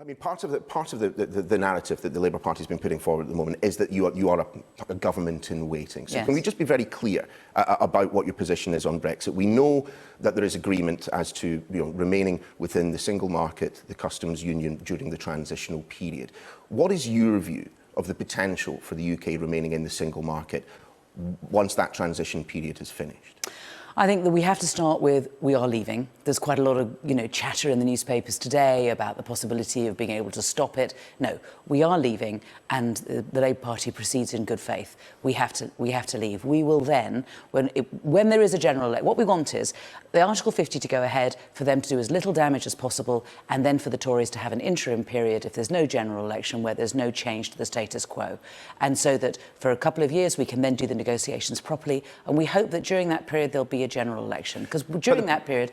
I mean, part of the narrative that the Labour Party has been putting forward at the moment is that you are a government in waiting. So can we just be very clear about what your position is on Brexit? We know that there is agreement as to remaining within the single market, the customs union during the transitional period. What is your view of the potential for the UK remaining in the single market once that transition period is finished? I think that we have to start with we are leaving. There's quite a lot of chatter in the newspapers today about the possibility of being able to stop it. No, we are leaving, and the Labour Party proceeds in good faith. We have to leave. We will then, when there is a general election, what we want is the Article 50 to go ahead, for them to do as little damage as possible, and then for the Tories to have an interim period if there's no general election where there's no change to the status quo, and so that for a couple of years we can then do the negotiations properly. And we hope that during that period there'll be a general election, because during that period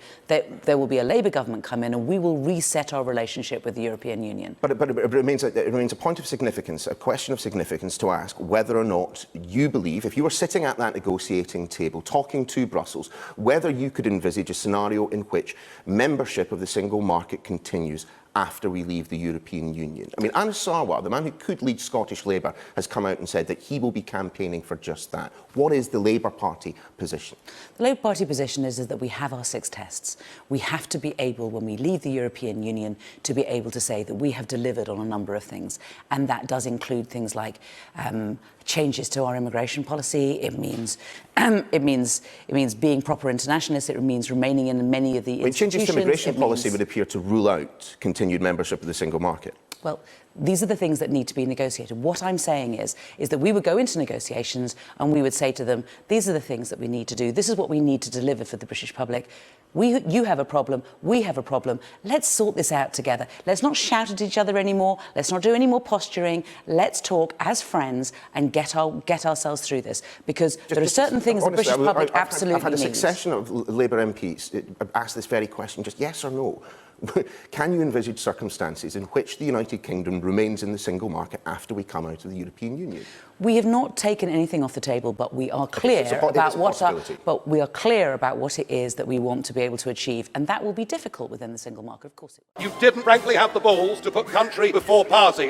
there will be a Labour government come in and we will reset our relationship with the European Union. But it remains a point of significance, a question of significance to ask whether or not you believe, if you were sitting at that negotiating table talking to Brussels, whether you could envisage a scenario in which membership of the single market continues after we leave the European Union. I mean, Anas Sarwar, the man who could lead Scottish Labour, has come out and said that he will be campaigning for just that. What is the Labour Party position? The Labour Party position is that we have our 6 tests. We have to be able, when we leave the European Union, to be able to say that we have delivered on a number of things. And that does include things like changes to our immigration policy. It means being proper internationalists. It means remaining in many of the institutions. Changes to immigration policy would appear to rule out continued membership of the single market. Well, these are the things that need to be negotiated. What I'm saying is that we would go into negotiations and we would say to them, these are the things that we need to do. This is what we need to deliver for the British public. You have a problem. We have a problem. Let's sort this out together. Let's not shout at each other anymore. Let's not do any more posturing. Let's talk as friends and get ourselves through this. Because there are certain things the British public absolutely needs. I've had a succession of Labour MPs ask this very question, just yes or no. Can you envisage circumstances in which the United Kingdom remains in the single market after we come out of the European Union? We have not taken anything off the table, but we are clear about what it is that we want to be able to achieve, and that will be difficult within the single market, of course. You didn't frankly have the balls to put country before party.